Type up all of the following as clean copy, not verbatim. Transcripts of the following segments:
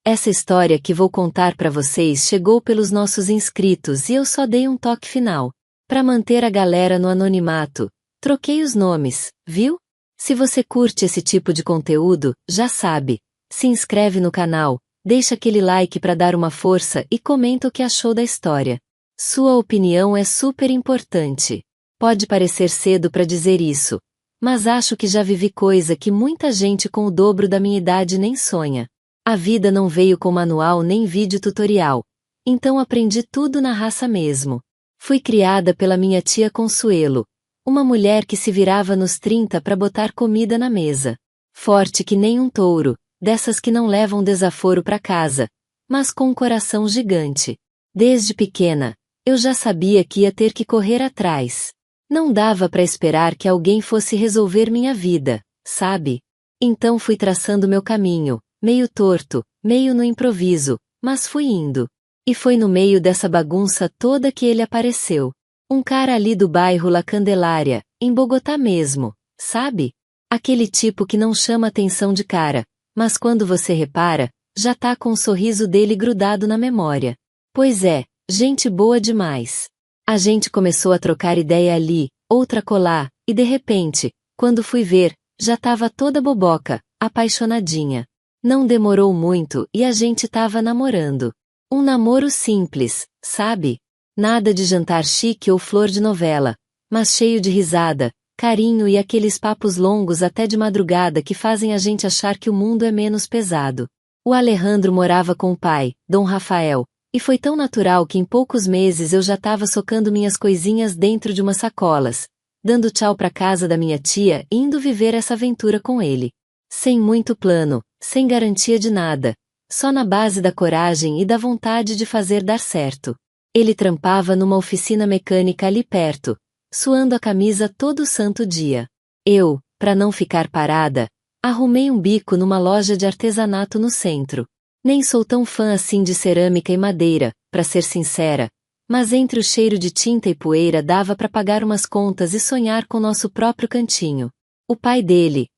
Essa história que vou contar para vocês chegou pelos nossos inscritos e eu só dei um toque final. Para manter a galera no anonimato, troquei os nomes, viu? Se você curte esse tipo de conteúdo, já sabe, se inscreve no canal, deixa aquele like para dar uma força e comenta o que achou da história. Sua opinião é super importante. Pode parecer cedo para dizer isso, mas acho que já vivi coisa que muita gente com o dobro da minha idade nem sonha. A vida não veio com manual nem vídeo tutorial, então aprendi tudo na raça mesmo. Fui criada pela minha tia Consuelo, uma mulher que se virava nos 30 para botar comida na mesa. Forte que nem um touro, dessas que não levam desaforo para casa, mas com um coração gigante. Desde pequena, eu já sabia que ia ter que correr atrás. Não dava para esperar que alguém fosse resolver minha vida, sabe? Então fui traçando meu caminho, meio torto, meio no improviso, mas fui indo. E foi no meio dessa bagunça toda que ele apareceu. Um cara ali do bairro La Candelária, em Bogotá mesmo, sabe? Aquele tipo que não chama atenção de cara, mas quando você repara, já tá com o sorriso dele grudado na memória. Pois é, gente boa demais. A gente começou a trocar ideia ali, outra colar, e de repente, quando fui ver, já tava toda boboca, apaixonadinha. Não demorou muito e a gente tava namorando. Um namoro simples, sabe? Nada de jantar chique ou flor de novela, mas cheio de risada, carinho e aqueles papos longos até de madrugada que fazem a gente achar que o mundo é menos pesado. O Alejandro morava com o pai, Dom Rafael, e foi tão natural que em poucos meses eu já tava socando minhas coisinhas dentro de umas sacolas, dando tchau pra casa da minha tia e indo viver essa aventura com ele. Sem muito plano, sem garantia de nada, só na base da coragem e da vontade de fazer dar certo. Ele trampava numa oficina mecânica ali perto, suando a camisa todo santo dia. Eu, pra não ficar parada, arrumei um bico numa loja de artesanato no centro. Nem sou tão fã assim de cerâmica e madeira, pra ser sincera, mas entre o cheiro de tinta e poeira dava pra pagar umas contas e sonhar com nosso próprio cantinho. O pai dele,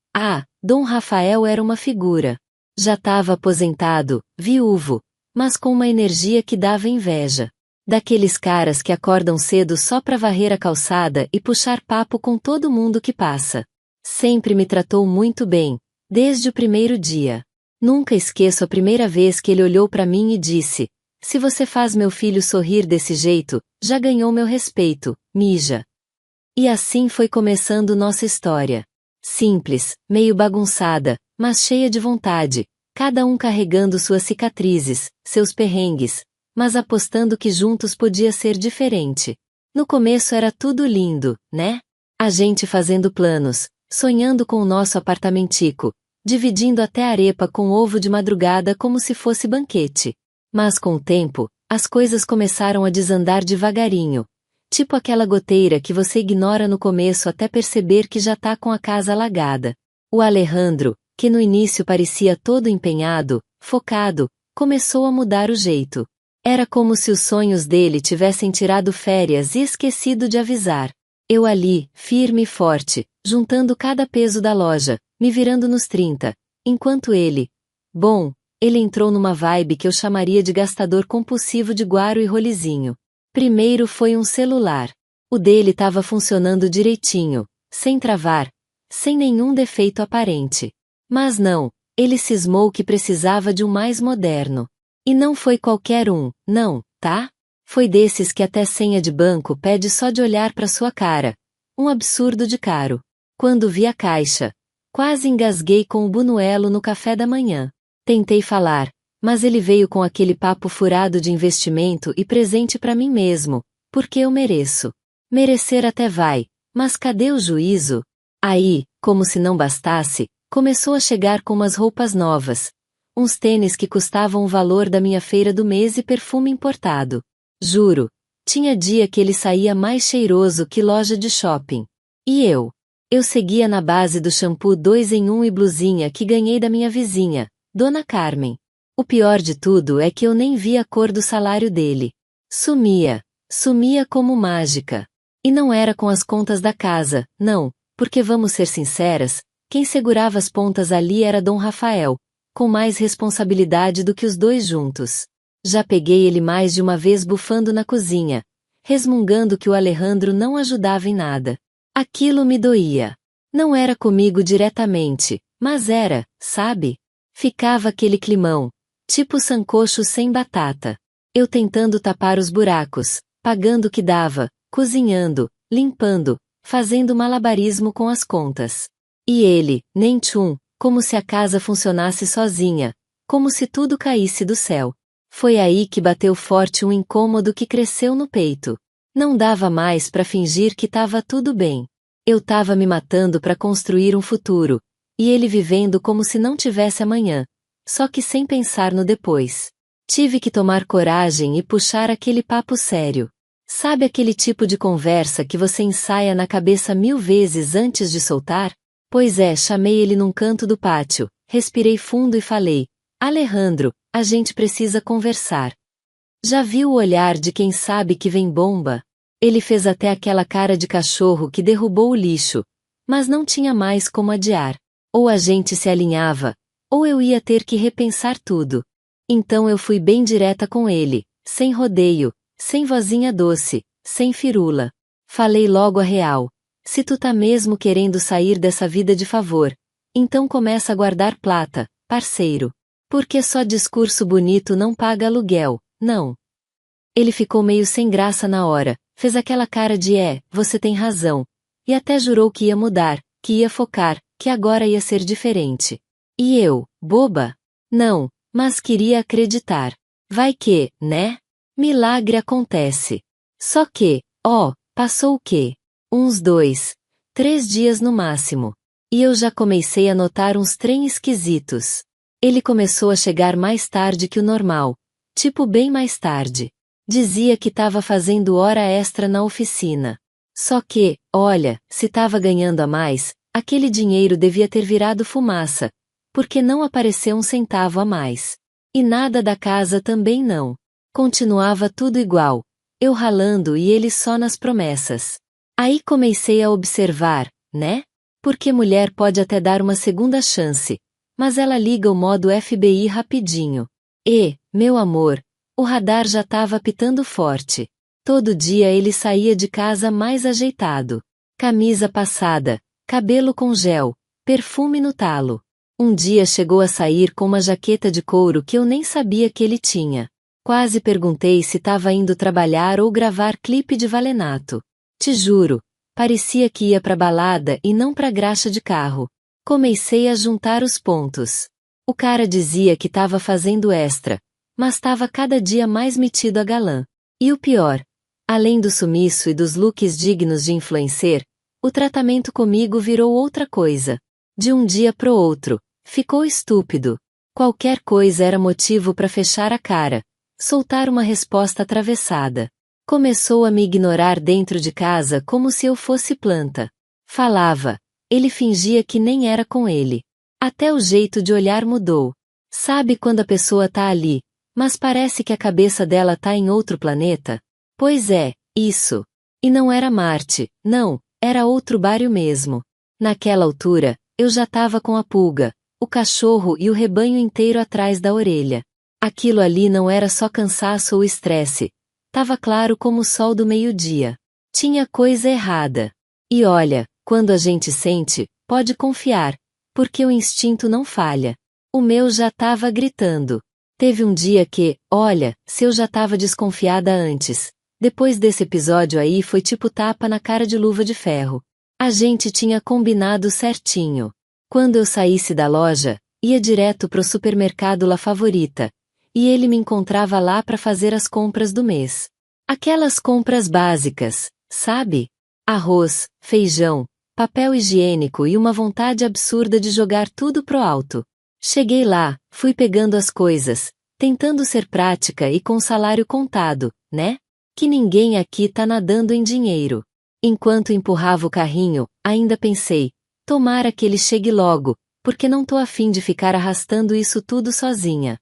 Dom Rafael, era uma figura. Já tava aposentado, viúvo, mas com uma energia que dava inveja. Daqueles caras que acordam cedo só pra varrer a calçada e puxar papo com todo mundo que passa. Sempre me tratou muito bem, desde o primeiro dia. Nunca esqueço a primeira vez que ele olhou pra mim e disse: "Se você faz meu filho sorrir desse jeito, já ganhou meu respeito, mija." E assim foi começando nossa história. Simples, meio bagunçada, mas cheia de vontade, cada um carregando suas cicatrizes, seus perrengues, mas apostando que juntos podia ser diferente. No começo era tudo lindo, né? A gente fazendo planos, sonhando com o nosso apartamentico, dividindo até arepa com ovo de madrugada como se fosse banquete. Mas com o tempo, as coisas começaram a desandar devagarinho, tipo aquela goteira que você ignora no começo até perceber que já tá com a casa alagada. O Alejandro, que no início parecia todo empenhado, focado, começou a mudar o jeito. Era como se os sonhos dele tivessem tirado férias e esquecido de avisar. Eu ali, firme e forte, juntando cada peso da loja, me virando nos 30, enquanto ele entrou numa vibe que eu chamaria de gastador compulsivo de guaro e rolizinho. Primeiro foi um celular. O dele tava funcionando direitinho, sem travar, sem nenhum defeito aparente. Mas não, ele cismou que precisava de um mais moderno. E não foi qualquer um, não, tá? Foi desses que até senha de banco pede só de olhar pra sua cara. Um absurdo de caro. Quando vi a caixa, quase engasguei com o bunuelo no café da manhã. Tentei falar, mas ele veio com aquele papo furado de investimento e presente pra mim mesmo, porque eu mereço. Merecer até vai, mas cadê o juízo? Aí, como se não bastasse, começou a chegar com umas roupas novas. Uns tênis que custavam o valor da minha feira do mês e perfume importado. Juro, tinha dia que ele saía mais cheiroso que loja de shopping. E eu seguia na base do shampoo 2 em 1 e blusinha que ganhei da minha vizinha, Dona Carmen. O pior de tudo é que eu nem via a cor do salário dele. Sumia como mágica. E não era com as contas da casa, não, porque vamos ser sinceras, quem segurava as pontas ali era Dom Rafael, com mais responsabilidade do que os dois juntos. Já peguei ele mais de uma vez bufando na cozinha, resmungando que o Alejandro não ajudava em nada. Aquilo me doía. Não era comigo diretamente, mas era, sabe? Ficava aquele climão, tipo sancocho sem batata. Eu tentando tapar os buracos, pagando o que dava, cozinhando, limpando, fazendo malabarismo com as contas. E ele, nem tchum, como se a casa funcionasse sozinha, como se tudo caísse do céu. Foi aí que bateu forte um incômodo que cresceu no peito. Não dava mais para fingir que tava tudo bem. Eu tava me matando para construir um futuro, e ele vivendo como se não tivesse amanhã, só que sem pensar no depois. Tive que tomar coragem e puxar aquele papo sério. Sabe aquele tipo de conversa que você ensaia na cabeça 1000 vezes antes de soltar? Pois é, chamei ele num canto do pátio, respirei fundo e falei: Alejandro, a gente precisa conversar. Já viu o olhar de quem sabe que vem bomba? Ele fez até aquela cara de cachorro que derrubou o lixo, mas não tinha mais como adiar. Ou a gente se alinhava, ou eu ia ter que repensar tudo. Então eu fui bem direta com ele, sem rodeio, sem vozinha doce, sem firula. Falei logo a real. Se tu tá mesmo querendo sair dessa vida de favor, então começa a guardar plata, parceiro. Porque só discurso bonito não paga aluguel, não. Ele ficou meio sem graça na hora, fez aquela cara de você tem razão. E até jurou que ia mudar, que ia focar, que agora ia ser diferente. E eu, boba? Não, mas queria acreditar. Vai que, né? Milagre acontece. Só que, passou o quê? Uns 2, 3 dias no máximo. E eu já comecei a notar uns trem esquisitos. Ele começou a chegar mais tarde que o normal. Tipo bem mais tarde. Dizia que tava fazendo hora extra na oficina. Só que, olha, se tava ganhando a mais, aquele dinheiro devia ter virado fumaça, porque não apareceu um centavo a mais. E nada da casa também não. Continuava tudo igual. Eu ralando e ele só nas promessas. Aí comecei a observar, né? Porque mulher pode até dar uma segunda chance, mas ela liga o modo FBI rapidinho. E, meu amor, o radar já tava apitando forte. Todo dia ele saía de casa mais ajeitado. Camisa passada, cabelo com gel, perfume no talo. Um dia chegou a sair com uma jaqueta de couro que eu nem sabia que ele tinha. Quase perguntei se tava indo trabalhar ou gravar clipe de Valenato. Te juro, parecia que ia pra balada e não pra graxa de carro. Comecei a juntar os pontos. O cara dizia que tava fazendo extra, mas tava cada dia mais metido a galã. E o pior, além do sumiço e dos looks dignos de influencer, o tratamento comigo virou outra coisa. De um dia pro outro, ficou estúpido. Qualquer coisa era motivo pra fechar a cara, soltar uma resposta atravessada. Começou a me ignorar dentro de casa como se eu fosse planta. Falava, ele fingia que nem era com ele. Até o jeito de olhar mudou. Sabe quando a pessoa tá ali, mas parece que a cabeça dela tá em outro planeta? Pois é, isso. E não era Marte, não, era outro bário mesmo. Naquela altura, eu já tava com a pulga, o cachorro e o rebanho inteiro atrás da orelha. Aquilo ali não era só cansaço ou estresse. Tava claro como o sol do meio-dia. Tinha coisa errada. E olha, quando a gente sente, pode confiar, porque o instinto não falha. O meu já tava gritando. Teve um dia que, olha, se eu já tava desconfiada antes, depois desse episódio aí foi tipo tapa na cara de luva de ferro. A gente tinha combinado certinho. Quando eu saísse da loja, ia direto pro supermercado La Favorita, e ele me encontrava lá para fazer as compras do mês. Aquelas compras básicas, sabe? Arroz, feijão, papel higiênico e uma vontade absurda de jogar tudo pro alto. Cheguei lá, fui pegando as coisas, tentando ser prática e com salário contado, né? Que ninguém aqui tá nadando em dinheiro. Enquanto empurrava o carrinho, ainda pensei, tomara que ele chegue logo, porque não tô afim de ficar arrastando isso tudo sozinha.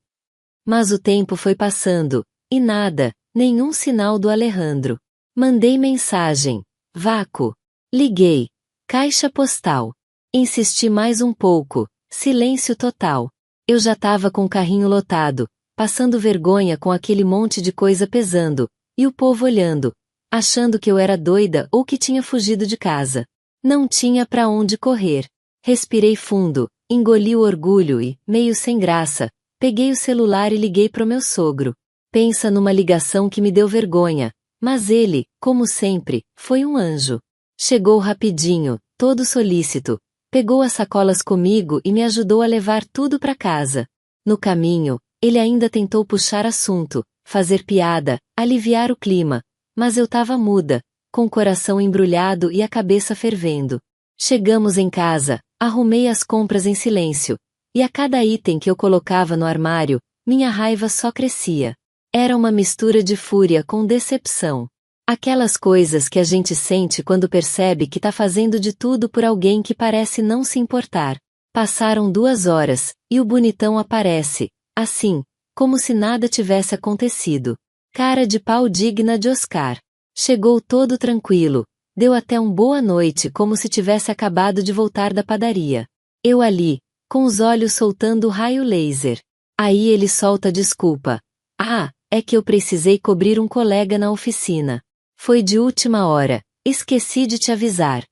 Mas o tempo foi passando, e nada, nenhum sinal do Alejandro. Mandei mensagem, vácuo. Liguei, caixa postal. Insisti mais um pouco, silêncio total. Eu já tava com o carrinho lotado, passando vergonha com aquele monte de coisa pesando, e o povo olhando, achando que eu era doida ou que tinha fugido de casa. Não tinha pra onde correr. Respirei fundo, engoli o orgulho e, meio sem graça, peguei o celular e liguei pro meu sogro. Pensa numa ligação que me deu vergonha, mas ele, como sempre, foi um anjo. Chegou rapidinho, todo solícito, pegou as sacolas comigo e me ajudou a levar tudo pra casa. No caminho, ele ainda tentou puxar assunto, fazer piada, aliviar o clima, mas eu tava muda, com o coração embrulhado e a cabeça fervendo. Chegamos em casa, arrumei as compras em silêncio, e a cada item que eu colocava no armário, minha raiva só crescia. Era uma mistura de fúria com decepção. Aquelas coisas que a gente sente quando percebe que tá fazendo de tudo por alguém que parece não se importar. Passaram 2 horas, e o bonitão aparece, assim, como se nada tivesse acontecido. Cara de pau digna de Oscar. Chegou todo tranquilo, deu até um boa noite como se tivesse acabado de voltar da padaria. Eu ali, com os olhos soltando raio laser. Aí ele solta desculpa. Ah, é que eu precisei cobrir um colega na oficina. Foi de última hora, esqueci de te avisar.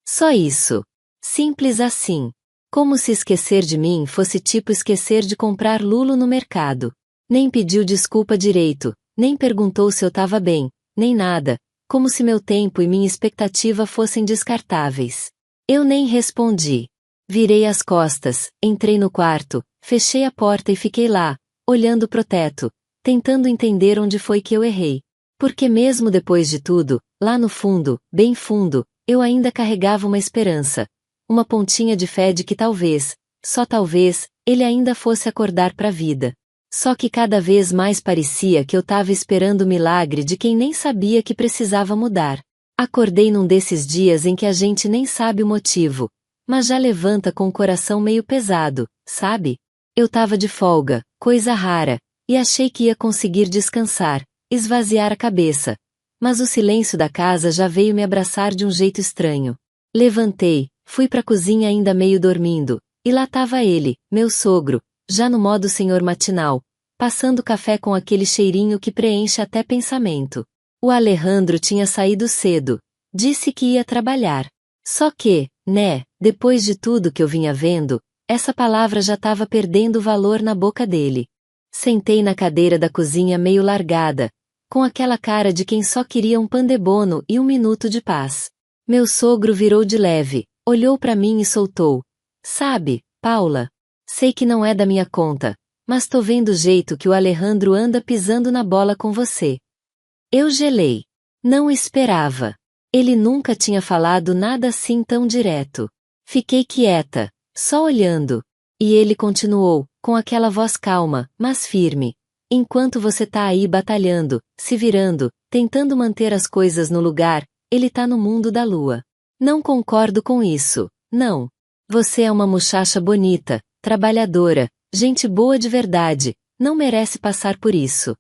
Só isso. Simples assim. Como se esquecer de mim fosse tipo esquecer de comprar lulo no mercado. Nem pediu desculpa direito, nem perguntou se eu tava bem, nem nada, como se meu tempo e minha expectativa fossem descartáveis. Eu nem respondi. Virei as costas, entrei no quarto, fechei a porta e fiquei lá, olhando pro teto, tentando entender onde foi que eu errei. Porque mesmo depois de tudo, lá no fundo, bem fundo, eu ainda carregava uma esperança. Uma pontinha de fé de que talvez, só talvez, ele ainda fosse acordar pra vida. Só que cada vez mais parecia que eu tava esperando o milagre de quem nem sabia que precisava mudar. Acordei num desses dias em que a gente nem sabe o motivo, mas já levanta com o coração meio pesado, sabe? Eu tava de folga, coisa rara, e achei que ia conseguir descansar, esvaziar a cabeça. Mas o silêncio da casa já veio me abraçar de um jeito estranho. Levantei, fui pra cozinha ainda meio dormindo, e lá tava ele, meu sogro, já no modo senhor matinal, passando café com aquele cheirinho que preenche até pensamento. O Alejandro tinha saído cedo, disse que ia trabalhar. Só que, né, depois de tudo que eu vinha vendo, essa palavra já tava perdendo valor na boca dele. Sentei na cadeira da cozinha meio largada, com aquela cara de quem só queria um pan de bono e um minuto de paz. Meu sogro virou de leve, olhou pra mim e soltou. Sabe, Paula? Sei que não é da minha conta, mas tô vendo o jeito que o Alejandro anda pisando na bola com você. Eu gelei. Não esperava. Ele nunca tinha falado nada assim tão direto. Fiquei quieta, só olhando. E ele continuou, com aquela voz calma, mas firme. Enquanto você tá aí batalhando, se virando, tentando manter as coisas no lugar, ele tá no mundo da lua. Não concordo com isso, não. Você é uma muchacha bonita, trabalhadora, gente boa de verdade, não merece passar por isso.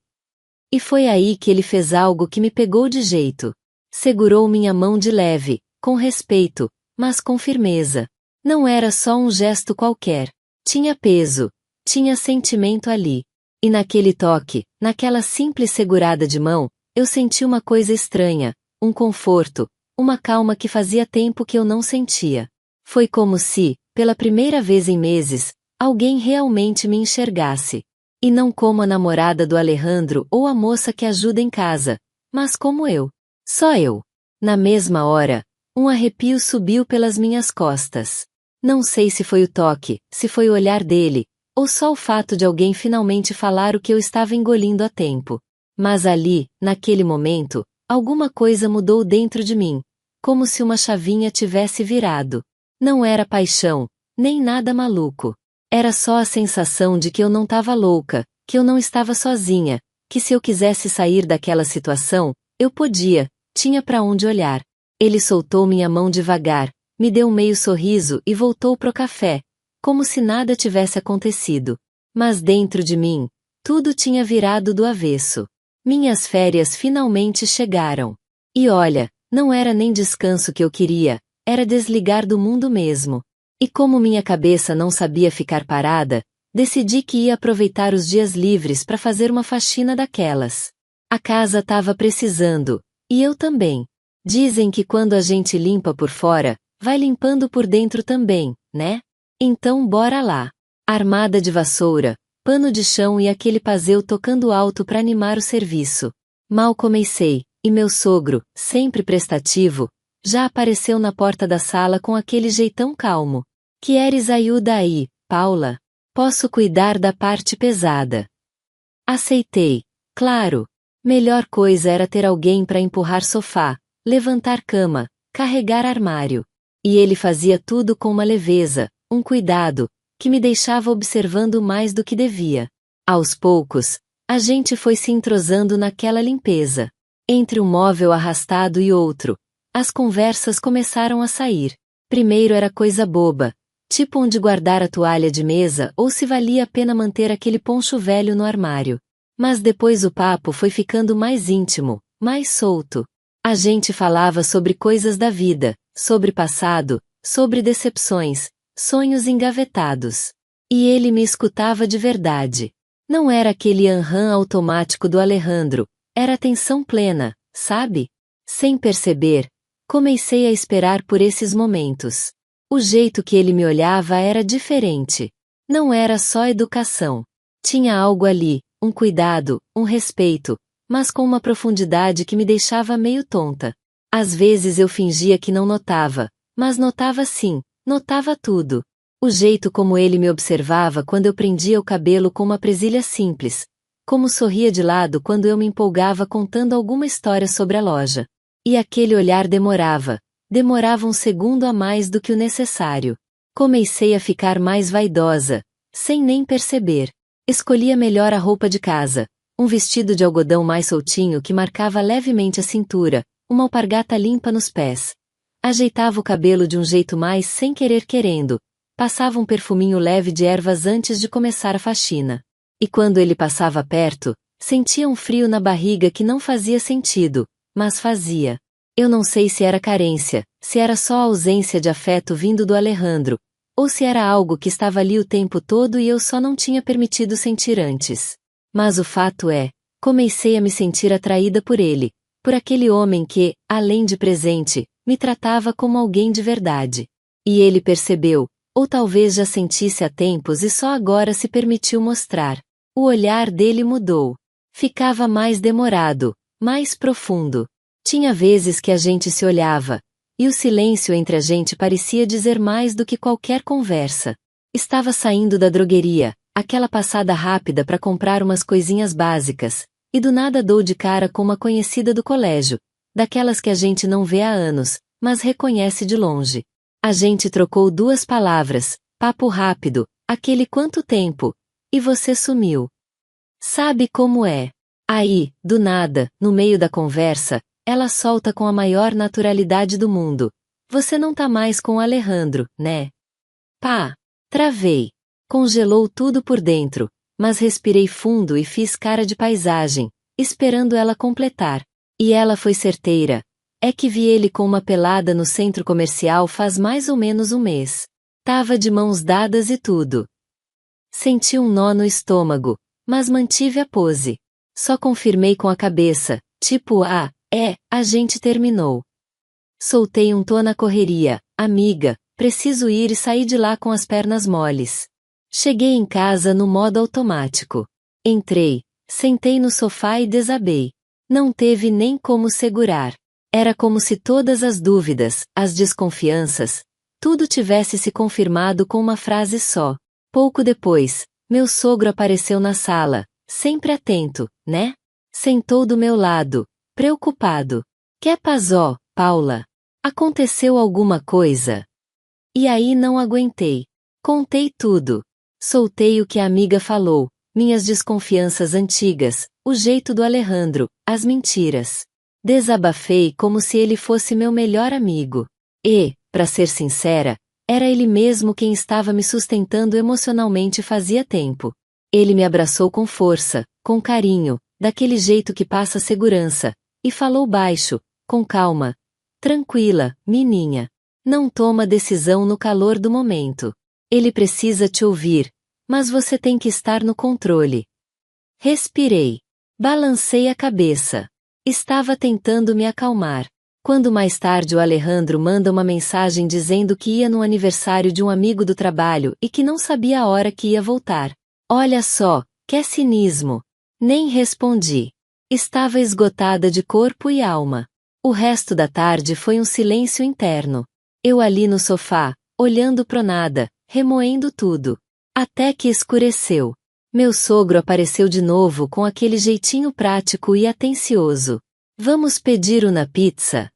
E foi aí que ele fez algo que me pegou de jeito. Segurou minha mão de leve, com respeito, mas com firmeza. Não era só um gesto qualquer. Tinha peso, tinha sentimento ali. E naquele toque, naquela simples segurada de mão, eu senti uma coisa estranha, um conforto, uma calma que fazia tempo que eu não sentia. Foi como se, pela primeira vez em meses, alguém realmente me enxergasse. E não como a namorada do Alejandro ou a moça que ajuda em casa, mas como eu. Só eu. Na mesma hora, um arrepio subiu pelas minhas costas. Não sei se foi o toque, se foi o olhar dele, ou só o fato de alguém finalmente falar o que eu estava engolindo há tempo. Mas ali, naquele momento, alguma coisa mudou dentro de mim, como se uma chavinha tivesse virado. Não era paixão, nem nada maluco. Era só a sensação de que eu não estava louca, que eu não estava sozinha, que se eu quisesse sair daquela situação, eu podia, tinha para onde olhar. Ele soltou minha mão devagar, me deu um meio sorriso e voltou pro café, como se nada tivesse acontecido. Mas dentro de mim, tudo tinha virado do avesso. Minhas férias finalmente chegaram. E olha, não era nem descanso que eu queria, era desligar do mundo mesmo. E como minha cabeça não sabia ficar parada, Decidi que ia aproveitar os dias livres para fazer uma faxina daquelas. A casa estava precisando, e eu também. Dizem que quando a gente limpa por fora, vai limpando por dentro também, né? Então bora lá. Armada de vassoura, pano de chão e aquele paseu tocando alto para animar o serviço. Mal comecei, e meu sogro, sempre prestativo, já apareceu na porta da sala com aquele jeitão calmo. Queres ajuda aí, Paula? Posso cuidar da parte pesada. Aceitei. Claro. Melhor coisa era ter alguém para empurrar sofá, levantar cama, carregar armário. E ele fazia tudo com uma leveza, um cuidado, que me deixava observando mais do que devia. Aos poucos, a gente foi se entrosando naquela limpeza. Entre um móvel arrastado e outro, as conversas começaram a sair. Primeiro era coisa boba, tipo onde guardar a toalha de mesa ou se valia a pena manter aquele poncho velho no armário. Mas depois o papo foi ficando mais íntimo, mais solto. A gente falava sobre coisas da vida, sobre passado, sobre decepções, sonhos engavetados. E ele me escutava de verdade. Não era aquele aham automático do Alejandro, era atenção plena, sabe? Sem perceber, comecei a esperar por esses momentos. O jeito que ele me olhava era diferente. Não era só educação. Tinha algo ali, um cuidado, um respeito, mas com uma profundidade que me deixava meio tonta. Às vezes eu fingia que não notava, mas notava sim, notava tudo. O jeito como ele me observava quando eu prendia o cabelo com uma presilha simples, como sorria de lado quando eu me empolgava contando alguma história sobre a loja. E aquele olhar demorava um segundo a mais do que o necessário. Comecei a ficar mais vaidosa, sem nem perceber. Escolhia melhor a roupa de casa, um vestido de algodão mais soltinho que marcava levemente a cintura, uma alpargata limpa nos pés. Ajeitava o cabelo de um jeito mais sem querer querendo, passava um perfuminho leve de ervas antes de começar a faxina. E quando ele passava perto, sentia um frio na barriga que não fazia sentido, mas fazia. Eu não sei se era carência, se era só a ausência de afeto vindo do Alejandro, ou se era algo que estava ali o tempo todo e eu só não tinha permitido sentir antes. Mas o fato é, comecei a me sentir atraída por ele, por aquele homem que, além de presente, me tratava como alguém de verdade. E ele percebeu, ou talvez já sentisse há tempos e só agora se permitiu mostrar. O olhar dele mudou. Ficava mais demorado, mais profundo. Tinha vezes que a gente se olhava, e o silêncio entre a gente parecia dizer mais do que qualquer conversa. Estava saindo da drogueria, aquela passada rápida para comprar umas coisinhas básicas, e do nada dou de cara com uma conhecida do colégio, daquelas que a gente não vê há anos, mas reconhece de longe. A gente trocou 2 palavras, papo rápido, aquele quanto tempo, e você sumiu. Sabe como é? Aí, do nada, no meio da conversa, ela solta com a maior naturalidade do mundo. Você não tá mais com o Alejandro, né? Pá! Travei. Congelou tudo por dentro, mas respirei fundo e fiz cara de paisagem, esperando ela completar. E ela foi certeira. É que vi ele com uma pelada no centro comercial faz mais ou menos um mês. Tava de mãos dadas e tudo. Senti um nó no estômago, mas mantive a pose. Só confirmei com a cabeça, tipo a gente terminou. Soltei um tô na correria, amiga, preciso ir e sair de lá com as pernas moles. Cheguei em casa no modo automático. Entrei, sentei no sofá e desabei. Não teve nem como segurar. Era como se todas as dúvidas, as desconfianças, tudo tivesse se confirmado com uma frase só. Pouco depois, meu sogro apareceu na sala, sempre atento, né? Sentou do meu lado, preocupado. Que pasó, Paula? Aconteceu alguma coisa? E aí não aguentei. Contei tudo. Soltei o que a amiga falou, minhas desconfianças antigas, o jeito do Alejandro, as mentiras. Desabafei como se ele fosse meu melhor amigo. E, para ser sincera, era ele mesmo quem estava me sustentando emocionalmente fazia tempo. Ele me abraçou com força, com carinho, daquele jeito que passa segurança, e falou baixo, com calma. Tranquila, meninha. Não toma decisão no calor do momento. Ele precisa te ouvir. Mas você tem que estar no controle. Respirei. Balancei a cabeça. Estava tentando me acalmar. Quando mais tarde o Alejandro manda uma mensagem dizendo que ia no aniversário de um amigo do trabalho e que não sabia a hora que ia voltar. Olha só, que cinismo. Nem respondi. Estava esgotada de corpo e alma. O resto da tarde foi um silêncio interno. Eu ali no sofá, olhando pro nada, remoendo tudo. Até que escureceu. Meu sogro apareceu de novo com aquele jeitinho prático e atencioso. Vamos pedir uma pizza?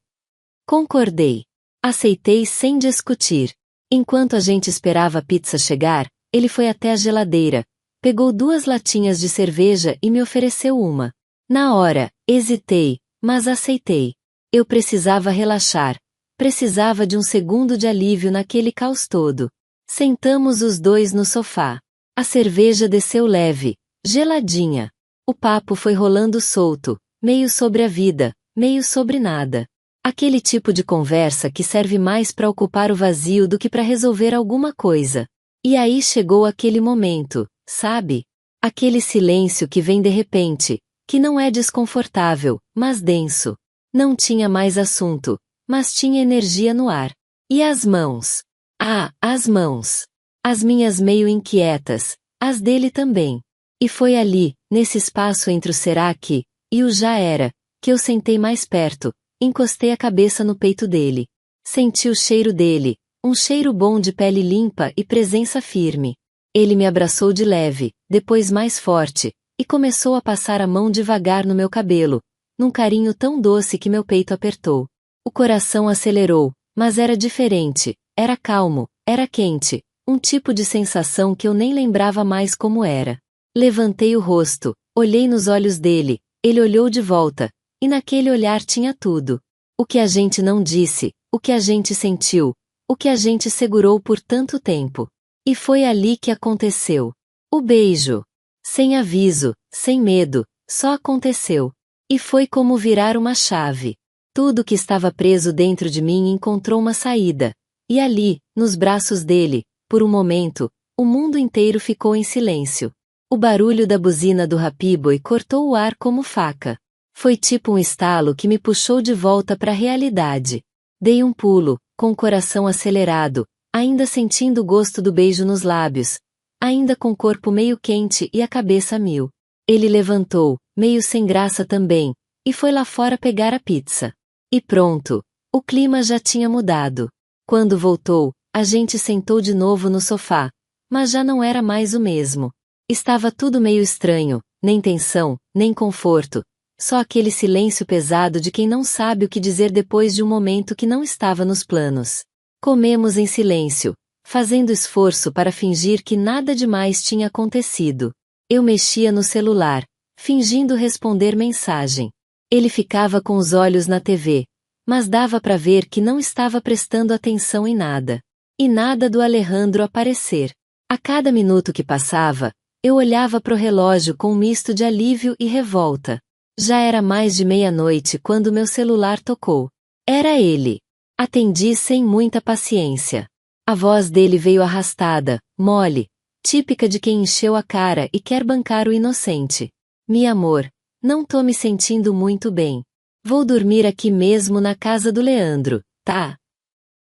Concordei. Aceitei sem discutir. Enquanto a gente esperava a pizza chegar, ele foi até a geladeira, pegou 2 latinhas de cerveja e me ofereceu uma. Na hora, hesitei, mas aceitei. Eu precisava relaxar. Precisava de um segundo de alívio naquele caos todo. Sentamos os dois no sofá. A cerveja desceu leve, geladinha. O papo foi rolando solto, meio sobre a vida, meio sobre nada. Aquele tipo de conversa que serve mais para ocupar o vazio do que para resolver alguma coisa. E aí chegou aquele momento, sabe? Aquele silêncio que vem de repente, que não é desconfortável, mas denso. Não tinha mais assunto, mas tinha energia no ar. E as mãos? Ah, as mãos. As minhas meio inquietas, as dele também. E foi ali, nesse espaço entre o será que e o já era, que eu sentei mais perto, encostei a cabeça no peito dele. Senti o cheiro dele, um cheiro bom de pele limpa e presença firme. Ele me abraçou de leve, depois mais forte, e começou a passar a mão devagar no meu cabelo, num carinho tão doce que meu peito apertou. O coração acelerou, mas era diferente, era calmo, era quente, um tipo de sensação que eu nem lembrava mais como era. Levantei o rosto, olhei nos olhos dele, ele olhou de volta, e naquele olhar tinha tudo. O que a gente não disse, o que a gente sentiu, o que a gente segurou por tanto tempo. E foi ali que aconteceu. O beijo. Sem aviso, sem medo, só aconteceu. E foi como virar uma chave. Tudo que estava preso dentro de mim encontrou uma saída. E ali, nos braços dele, por um momento, o mundo inteiro ficou em silêncio. O barulho da buzina do Rappi cortou o ar como faca. Foi tipo um estalo que me puxou de volta para a realidade. Dei um pulo, com o coração acelerado, ainda sentindo o gosto do beijo nos lábios, ainda com o corpo meio quente e a cabeça a mil. Ele levantou, meio sem graça também, e foi lá fora pegar a pizza. E pronto, o clima já tinha mudado. Quando voltou, a gente sentou de novo no sofá, mas já não era mais o mesmo. Estava tudo meio estranho, nem tensão, nem conforto, só aquele silêncio pesado de quem não sabe o que dizer depois de um momento que não estava nos planos. Comemos em silêncio, fazendo esforço para fingir que nada demais tinha acontecido. Eu mexia no celular, fingindo responder mensagem. Ele ficava com os olhos na TV, mas dava para ver que não estava prestando atenção em nada. E nada do Alejandro aparecer. A cada minuto que passava, eu olhava pro relógio com um misto de alívio e revolta. Já era mais de meia-noite quando meu celular tocou. Era ele. Atendi sem muita paciência. A voz dele veio arrastada, mole, típica de quem encheu a cara e quer bancar o inocente. Mi amor, não tô me sentindo muito bem. Vou dormir aqui mesmo na casa do Leandro, tá?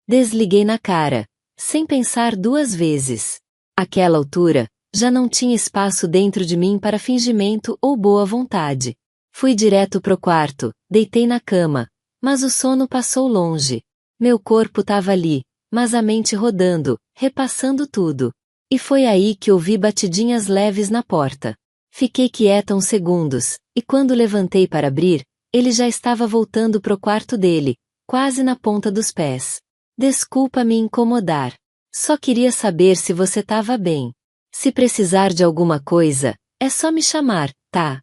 Desliguei na cara, sem pensar 2 vezes. Àquela altura, já não tinha espaço dentro de mim para fingimento ou boa vontade. Fui direto pro quarto, deitei na cama, mas o sono passou longe. Meu corpo tava ali, mas a mente rodando, repassando tudo. E foi aí que ouvi batidinhas leves na porta. Fiquei quieta uns segundos, e quando levantei para abrir, ele já estava voltando pro quarto dele, quase na ponta dos pés. Desculpa me incomodar. Só queria saber se você tava bem. Se precisar de alguma coisa, é só me chamar, tá?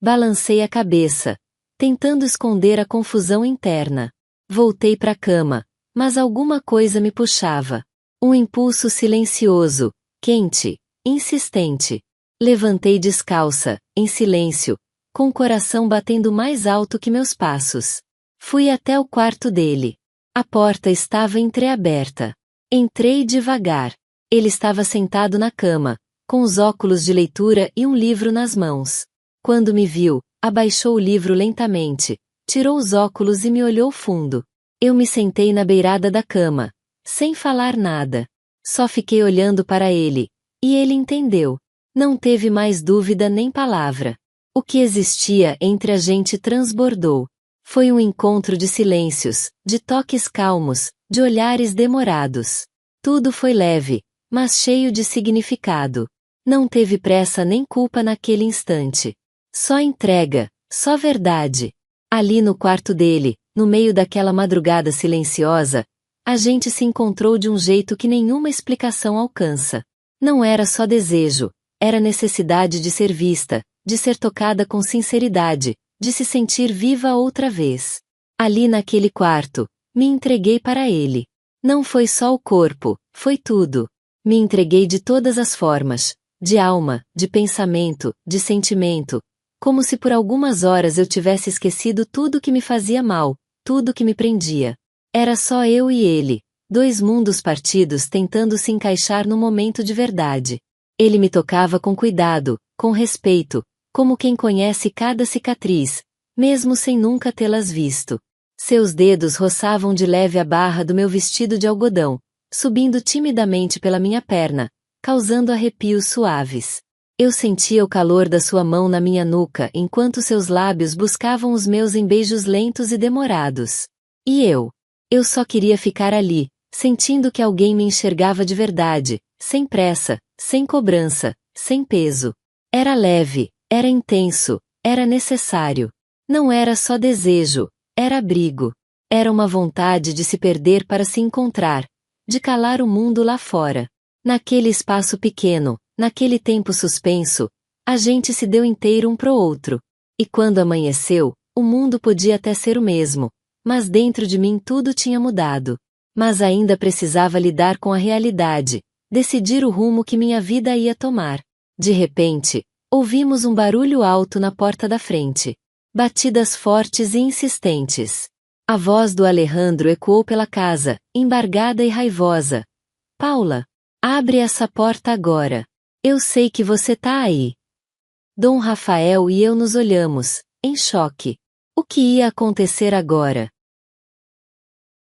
Balancei a cabeça, tentando esconder a confusão interna. Voltei pra cama, mas alguma coisa me puxava. Um impulso silencioso, quente, insistente. Levantei descalça, em silêncio, com o coração batendo mais alto que meus passos. Fui até o quarto dele. A porta estava entreaberta. Entrei devagar. Ele estava sentado na cama, com os óculos de leitura e um livro nas mãos. Quando me viu, abaixou o livro lentamente, tirou os óculos e me olhou fundo. Eu me sentei na beirada da cama, sem falar nada. Só fiquei olhando para ele, e ele entendeu. Não teve mais dúvida nem palavra. O que existia entre a gente transbordou. Foi um encontro de silêncios, de toques calmos, de olhares demorados. Tudo foi leve, mas cheio de significado. Não teve pressa nem culpa naquele instante. Só entrega, só verdade. Ali no quarto dele, no meio daquela madrugada silenciosa, a gente se encontrou de um jeito que nenhuma explicação alcança. Não era só desejo, era necessidade de ser vista, de ser tocada com sinceridade, de se sentir viva outra vez. Ali naquele quarto, me entreguei para ele. Não foi só o corpo, foi tudo. Me entreguei de todas as formas, de alma, de pensamento, de sentimento, como se por algumas horas eu tivesse esquecido tudo que me fazia mal, tudo que me prendia. Era só eu e ele, dois mundos partidos tentando se encaixar no momento de verdade. Ele me tocava com cuidado, com respeito, como quem conhece cada cicatriz, mesmo sem nunca tê-las visto. Seus dedos roçavam de leve a barra do meu vestido de algodão, subindo timidamente pela minha perna, causando arrepios suaves. Eu sentia o calor da sua mão na minha nuca enquanto seus lábios buscavam os meus em beijos lentos e demorados. E eu? Eu só queria ficar ali, sentindo que alguém me enxergava de verdade, sem pressa, sem cobrança, sem peso. Era leve, era intenso, era necessário. Não era só desejo, era abrigo. Era uma vontade de se perder para se encontrar, de calar o mundo lá fora. Naquele espaço pequeno, naquele tempo suspenso, a gente se deu inteiro um pro outro. E quando amanheceu, o mundo podia até ser o mesmo, mas dentro de mim tudo tinha mudado. Mas ainda precisava lidar com a realidade, decidir o rumo que minha vida ia tomar. De repente, ouvimos um barulho alto na porta da frente. Batidas fortes e insistentes. A voz do Alejandro ecoou pela casa, embargada e raivosa. Paula, abre essa porta agora. Eu sei que você tá aí. Dom Rafael e eu nos olhamos, em choque. O que ia acontecer agora?